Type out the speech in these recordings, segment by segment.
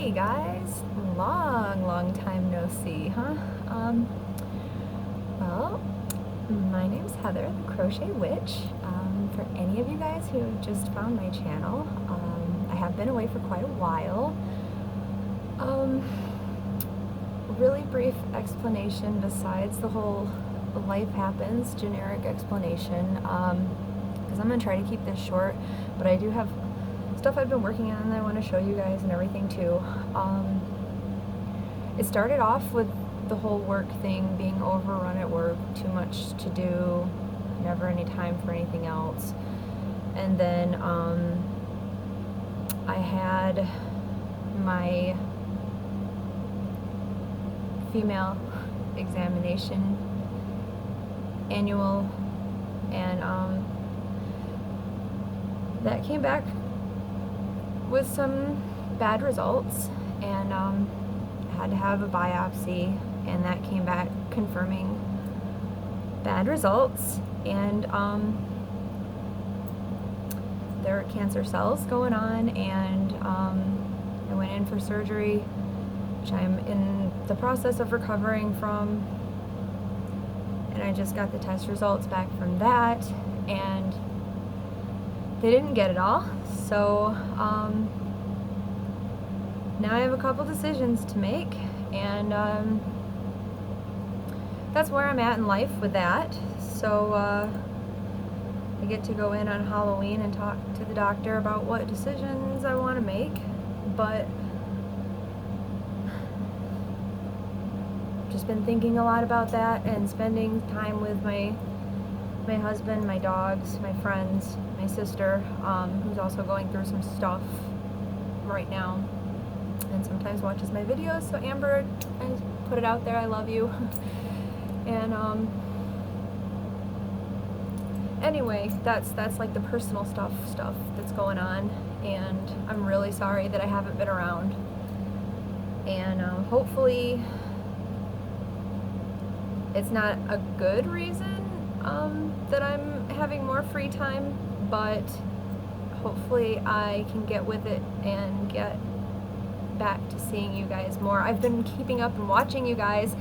Hey guys, long time no see, huh? Well, my name's Heather, the Crochet Witch. For any of you guys who just found my channel, I have been away for quite a while. Really brief explanation besides the whole life happens generic explanation, because I'm going to try to keep this short, but I do have stuff I've been working on that I want to show you guys and everything too. It started off with the whole work thing, being overrun at work, too much to do, never any time for anything else. And then I had my female examination annual, and that came back with some bad results, and had to have a biopsy, and that came back confirming bad results, and there were cancer cells going on, and I went in for surgery, which I'm in the process of recovering from, and I just got the test results back from that, and they didn't get it all. So now I have a couple decisions to make, and that's where I'm at in life with that. So I get to go in on Halloween and talk to the doctor about what decisions I want to make, but just been thinking a lot about that and spending time with my husband, my dogs, my friends, my sister, who's also going through some stuff right now and sometimes watches my videos. So Amber, I put it out there, I love you. And anyway, that's like the personal stuff that's going on, and I'm really sorry that I haven't been around, and hopefully it's not a good reason that I'm having more free time, but hopefully I can get with it and get back to seeing you guys more. I've been keeping up and watching you guys,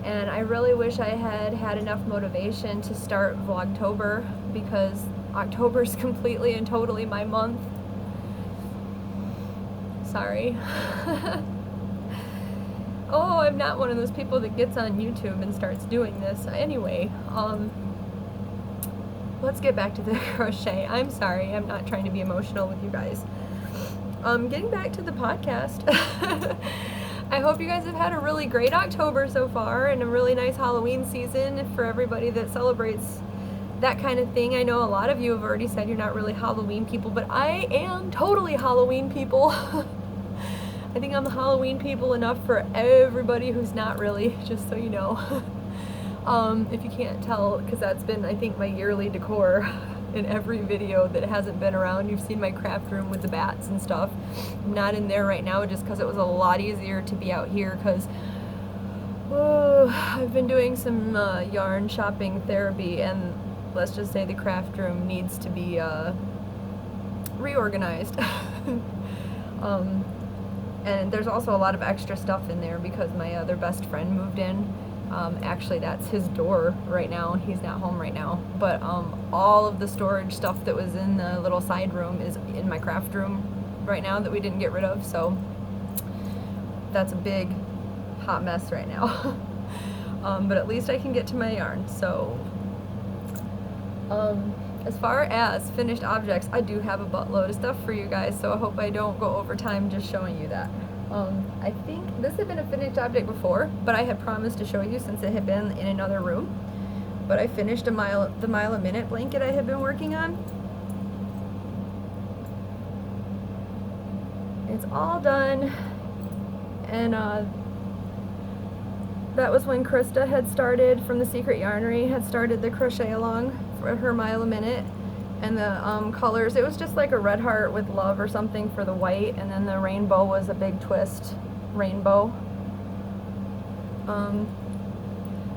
and I really wish I had enough motivation to start Vlogtober, because October's completely and totally my month. Sorry. Oh, I'm not one of those people that gets on YouTube and starts doing this. Anyway, let's get back to the crochet. I'm sorry, I'm not trying to be emotional with you guys. Getting back to the podcast. I hope you guys have had a really great October so far, and a really nice Halloween season for everybody that celebrates that kind of thing. I know a lot of you have already said you're not really Halloween people, but I am totally Halloween people. I think I'm the Halloween people enough for everybody who's not really, just so you know. If you can't tell, because that's been, I think, my yearly decor in every video that hasn't been around. You've seen my craft room with the bats and stuff. I'm not in there right now just because it was a lot easier to be out here, because I've been doing some yarn shopping therapy, and let's just say the craft room needs to be reorganized. And there's also a lot of extra stuff in there because my other best friend moved in. Actually, that's his door right now. He's not home right now. But all of the storage stuff that was in the little side room is in my craft room right now that we didn't get rid of. So that's a big hot mess right now. But at least I can get to my yarn. So as far as finished objects, I do have a buttload of stuff for you guys, so I hope I don't go over time just showing you that. I think this had been a finished object before, but I had promised to show you since it had been in another room. But I finished the mile a minute blanket I had been working on. It's all done, and that was when Krista had started from the Secret Yarnery, had started the crochet along for her mile a minute. And the colors, it was just like a red heart with love or something for the white, and then the rainbow was a big twist rainbow.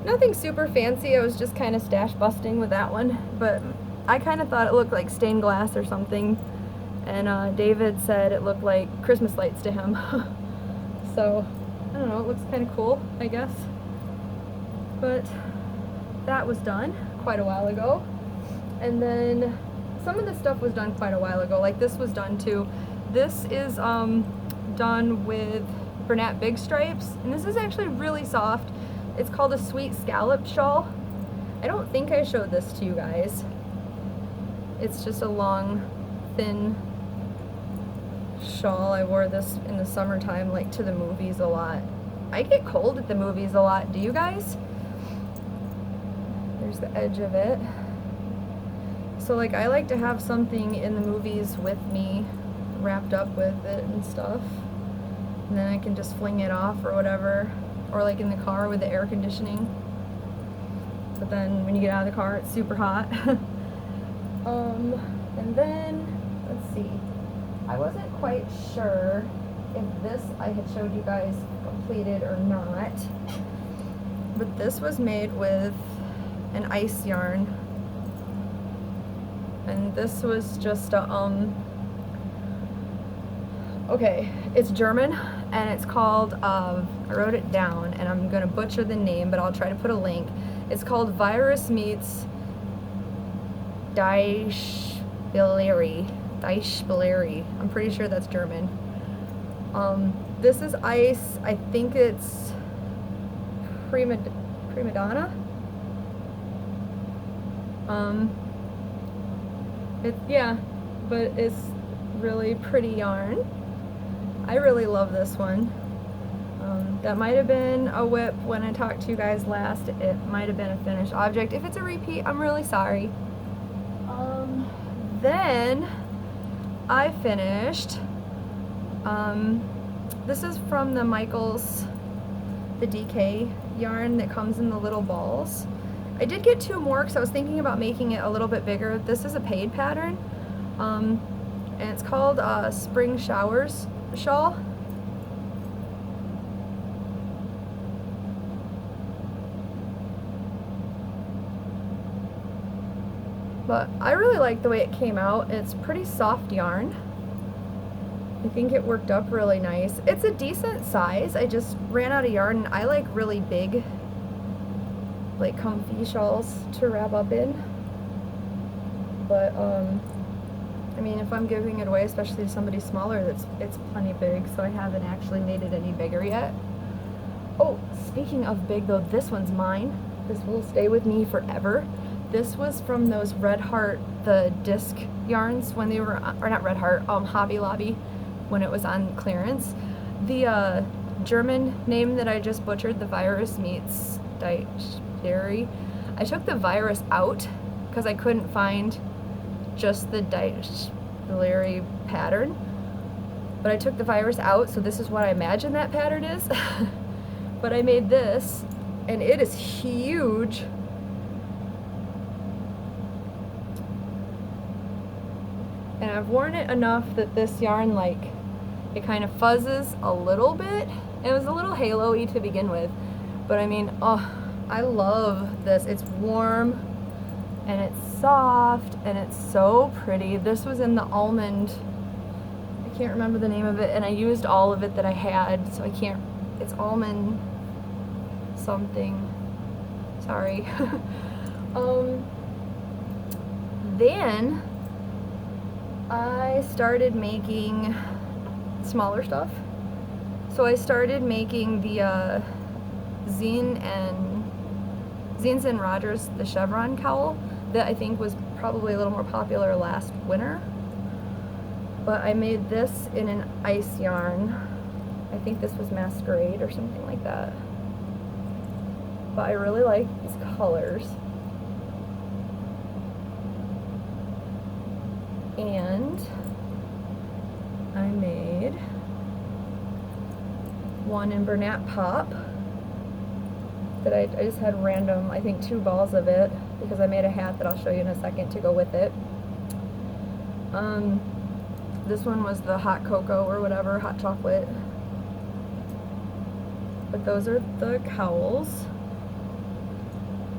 Nothing super fancy, I was just kind of stash busting with that one, but I kind of thought it looked like stained glass or something, and David said it looked like Christmas lights to him. So, I don't know, it looks kind of cool, I guess. But that was done quite a while ago. And then some of the stuff was done quite a while ago. Like this was done too. This is done with Bernat Big Stripes, and this is actually really soft. It's called a Sweet Scallop Shawl. I don't think I showed this to you guys. It's just a long, thin shawl. I wore this in the summertime, like to the movies a lot. I get cold at the movies a lot. Do you guys? There's the edge of it. So like I like to have something in the movies with me, wrapped up with it and stuff. And then I can just fling it off or whatever. Or like in the car with the air conditioning. But then when you get out of the car, it's super hot. And then, let's see. I wasn't quite sure if this I had showed you guys completed or not. But this was made with an ice yarn. And this was just a, okay, it's German, and it's called, I wrote it down, and I'm gonna butcher the name, but I'll try to put a link. It's called Virus Meets Deichspieleri. I'm pretty sure that's German. This is ice. I think it's prima donna. Yeah, but it's really pretty yarn. I really love this one. That might have been a whip when I talked to you guys last. It might have been a finished object. If it's a repeat, I'm really sorry. Then I finished, this is from the Michaels, the DK yarn that comes in the little balls. I did get 2 more because I was thinking about making it a little bit bigger. This is a paid pattern, and it's called Spring Showers Shawl. But I really like the way it came out. It's pretty soft yarn. I think it worked up really nice. It's a decent size. I just ran out of yarn. I like really big, like comfy shawls to wrap up in. But I mean, if I'm giving it away, especially to somebody smaller, it's plenty big, so I haven't actually made it any bigger yet. Oh, speaking of big though, this one's mine. This will stay with me forever. This was from those Red Heart, the disc yarns when they were, or not Red Heart, Hobby Lobby, when it was on clearance. The German name that I just butchered, the Virus Meets Deichspieleri, I took the virus out because I couldn't find just the Deichspieleri pattern. But I took the virus out, so this is what I imagine that pattern is. But I made this, and it is huge. And I've worn it enough that this yarn, like, it kind of fuzzes a little bit. It was a little halo-y to begin with, but I mean, oh, I love this. It's warm, and it's soft, and it's so pretty. This was in the almond, I can't remember the name of it, and I used all of it that I had, so I can't, it's almond something, sorry. Then I started making smaller stuff. So I started making the Zines and Rogers, the chevron cowl, that I think was probably a little more popular last winter. But I made this in an ice yarn. I think this was Masquerade or something like that. But I really like these colors. And I made one in Bernat Pop that I just had random, I think 2 balls of it, because I made a hat that I'll show you in a second to go with it. This one was the hot cocoa or whatever, hot chocolate. But those are the cowls.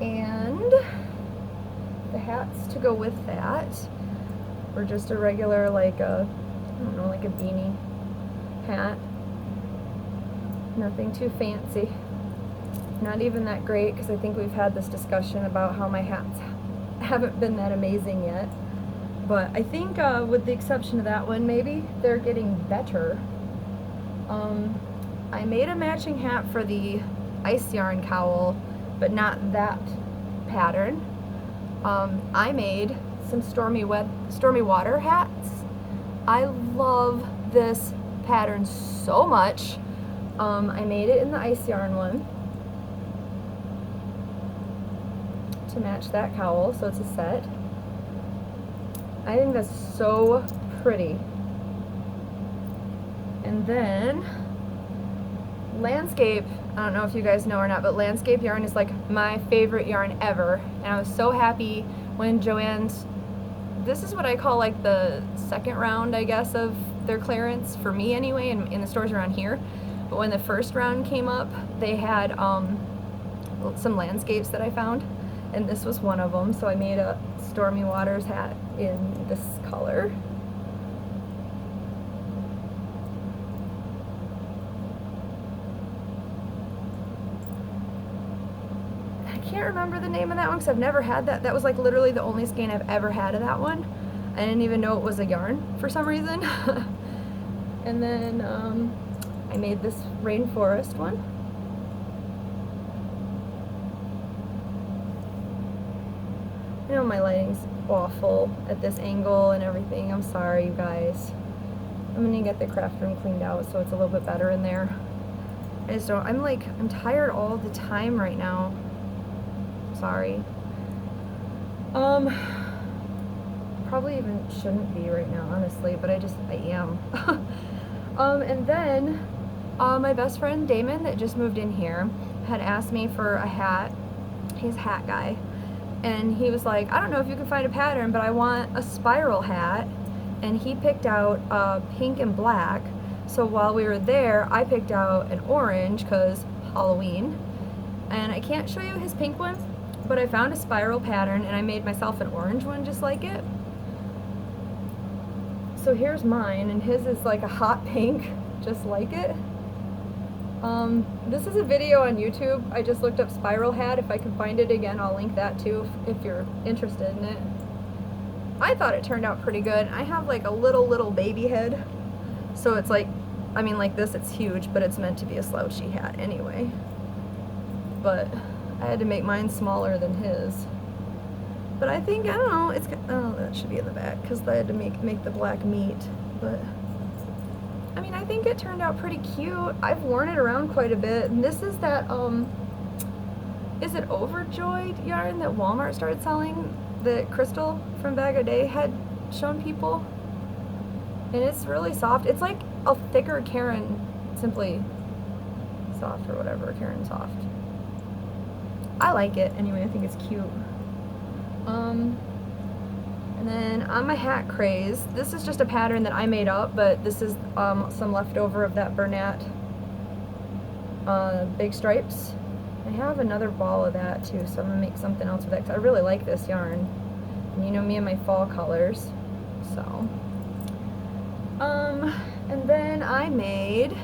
And the hats to go with that were just a regular, like a, I don't know, like a beanie hat. Nothing too fancy. Not even that great, because I think we've had this discussion about how my hats haven't been that amazing yet. But I think with the exception of that one, maybe they're getting better. I made a matching hat for the ice yarn cowl, but not that pattern. I made some stormy water hats. I love this pattern so much. I made it in the ice yarn one to match that cowl, so it's a set. I think that's so pretty. And then landscape, I don't know if you guys know or not, but landscape yarn is like my favorite yarn ever. And I was so happy when Joann's, this is what I call like the second round, I guess, of their clearance, for me anyway, in the stores around here. But when the first round came up, they had some landscapes that I found, and this was one of them. So I made a Stormy Waters hat in this color. I can't remember the name of that one because I've never had that. That was like literally the only skein I've ever had of that one. I didn't even know it was a yarn for some reason. And then I made this rainforest one. I know my lighting's awful at this angle and everything. I'm sorry, you guys. I'm gonna get the craft room cleaned out so it's a little bit better in there. I just don't, I'm tired all the time right now. Sorry. Probably even shouldn't be right now, honestly, but I am. And then my best friend Damon, that just moved in here, had asked me for a hat. He's a hat guy. And he was like, I don't know if you can find a pattern, but I want a spiral hat. And he picked out pink and black. So while we were there, I picked out an orange, because Halloween. And I can't show you his pink one, but I found a spiral pattern, and I made myself an orange one just like it. So here's mine, and his is like a hot pink, just like it. This is a video on YouTube. I just looked up spiral hat. If I can find it again, I'll link that too if you're interested in it. I thought it turned out pretty good. I have like a little baby head, so it's like, I mean, like this, it's huge, but it's meant to be a slouchy hat anyway. But I had to make mine smaller than his. But I think, I don't know, it's, oh, that should be in the back, because I had to make the black meat. But I mean, I think it turned out pretty cute. I've worn it around quite a bit. And this is that, is it Overjoyed yarn that Walmart started selling that Crystal from Bag O' Day had shown people? And it's really soft. It's like a thicker Karen Simply Soft or whatever, Karen Soft. I like it. Anyway, I think it's cute. And then on my hat craze, this is just a pattern that I made up, but this is some leftover of that Bernat big stripes. I have another ball of that too, so I'm gonna make something else with that because I really like this yarn. And you know me and my fall colors, so. And then I made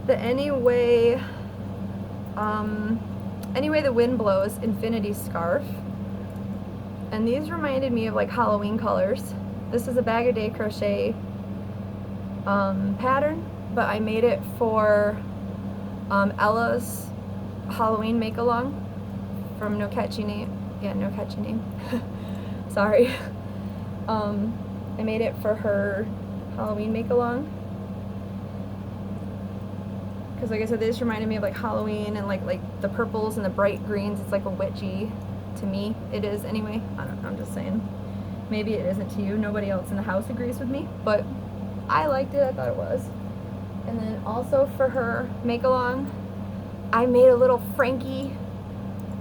the Anyway the Wind Blows Infinity Scarf. And these reminded me of like Halloween colors. This is a Bag O' Day crochet pattern, but I made it for Ella's Halloween make-along from No Catchy Name. Yeah, No Catchy Name. Sorry. I made it for her Halloween make-along. Because like I said, this reminded me of like Halloween and like the purples and the bright greens. It's like a witchy. To me, it is anyway. I don't know, I'm just saying. Maybe it isn't to you. Nobody else in the house agrees with me, but I liked it. I thought it was. And then also for her make-along, I made a little Frankie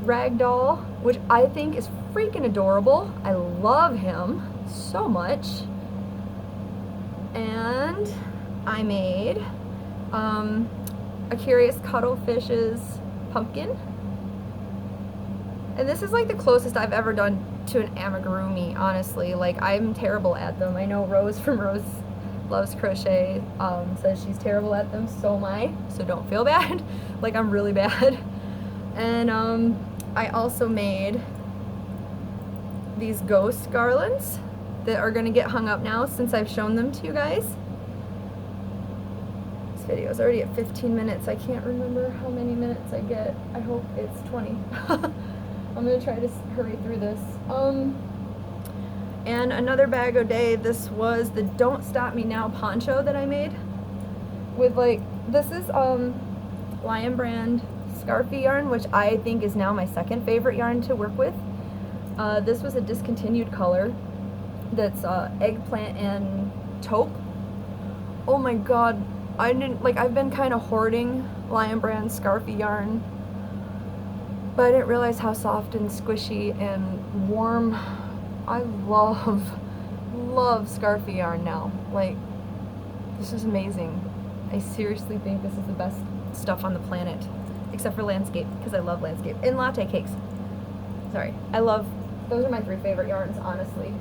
ragdoll, which I think is freaking adorable. I love him so much. And I made a Curious Cuttlefish's pumpkin. And this is like the closest I've ever done to an amigurumi, honestly. Like, I'm terrible at them. I know Rose from Rose loves crochet, says she's terrible at them, so am I, so don't feel bad. Like, I'm really bad. And I also made these ghost garlands that are gonna get hung up now since I've shown them to you guys. This video is already at 15 minutes. I can't remember how many minutes I get. I hope it's 20. I'm gonna try to hurry through this. And another bag a day. This was the Don't Stop Me Now poncho that I made with, like, this is Lion Brand Scarfy yarn, which I think is now my second favorite yarn to work with. This was a discontinued color that's eggplant and taupe. Oh my god, I've been kind of hoarding Lion Brand Scarfy yarn, but I didn't realize how soft and squishy and warm. I love Scarfy yarn now. Like, this is amazing. I seriously think this is the best stuff on the planet, except for landscape, because I love landscape. And latte cakes. Sorry. Those are my 3 favorite yarns, honestly.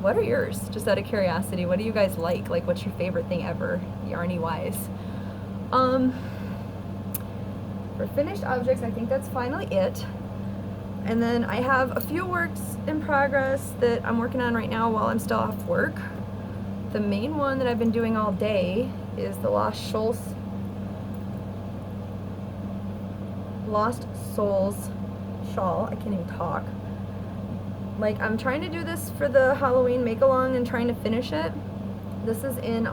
What are yours? Just out of curiosity, what do you guys like? Like, what's your favorite thing ever, yarny-wise? For finished objects, I think that's finally it. And then I have a few works in progress that I'm working on right now while I'm still off work. The main one that I've been doing all day is the Lost Souls shawl. I can't even talk. Like, I'm trying to do this for the Halloween make-along and trying to finish it. This is in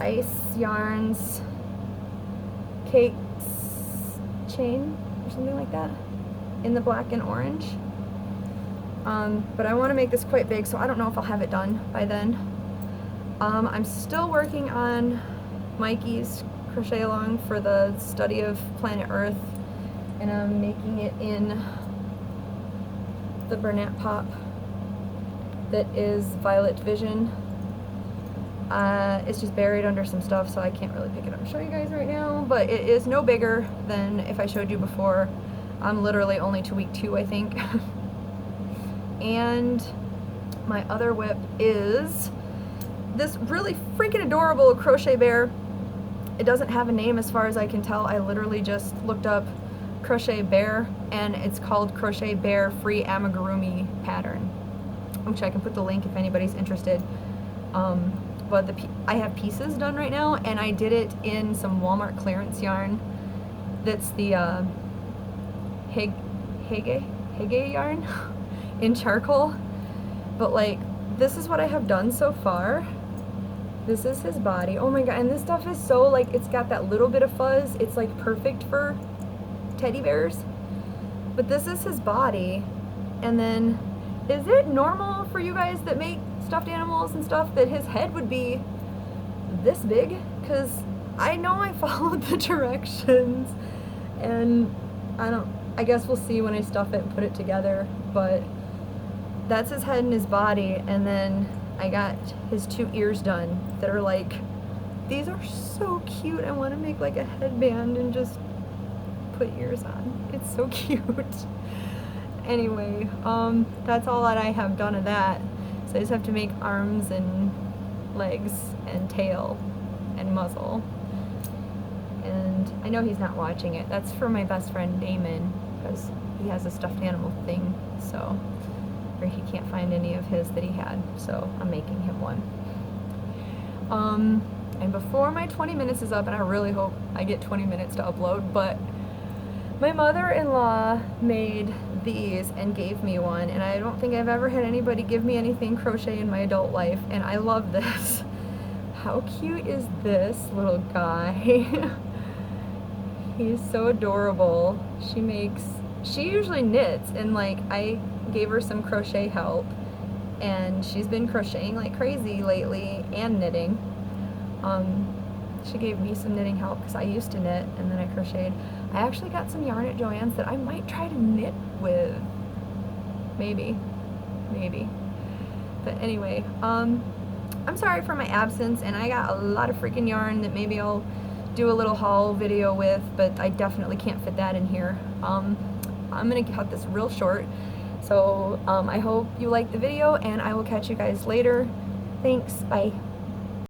Ice Yarns Cakes Chain or something like that, in the black and orange. But I want to make this quite big, so I don't know if I'll have it done by then. I'm still working on Mikey's crochet along for the study of planet Earth, and I'm making it in the Bernat Pop that is Violet Vision. It's just buried under some stuff, so I can't really pick it up and show you guys right now, but it is no bigger than if I showed you before. I'm literally only to week 2, I think. And my other whip is this really freaking adorable crochet bear. It doesn't have a name as far as I can tell. I literally just looked up crochet bear, and it's called Crochet Bear Free Amigurumi pattern, which I can put the link if anybody's interested. But I have pieces done right now, and I did it in some Walmart clearance yarn. That's the Hege yarn in charcoal. But like, this is what I have done so far. This is his body. Oh my god, and this stuff is so, like, it's got that little bit of fuzz. It's like perfect for teddy bears. But this is his body. And then, is it normal for you guys that make stuffed animals and stuff that his head would be this big? Because I know I followed the directions, and I guess we'll see when I stuff it and put it together. But that's his head and his body. And then I got his 2 ears done that are like, these are so cute. I want to make like a headband and just put ears on. It's so cute. Anyway, that's all that I have done of that. So I just have to make arms and legs and tail and muzzle. And I know he's not watching it. That's for my best friend Damon, because he has a stuffed animal thing, so, or he can't find any of his that he had, so I'm making him one. And before my 20 minutes is up, and I really hope I get 20 minutes to upload, but my mother-in-law made these and gave me one, and I don't think I've ever had anybody give me anything crochet in my adult life, and I love this. How cute is this little guy? He's so adorable. She usually knits, and like, I gave her some crochet help, and she's been crocheting like crazy lately and knitting. She gave me some knitting help because I used to knit, and then I crocheted. I actually got some yarn at Joann's that I might try to knit with. Maybe. But anyway, I'm sorry for my absence, and I got a lot of freaking yarn that maybe I'll do a little haul video with, but I definitely can't fit that in here. I'm gonna cut this real short. So I hope you liked the video, and I will catch you guys later. Thanks. Bye.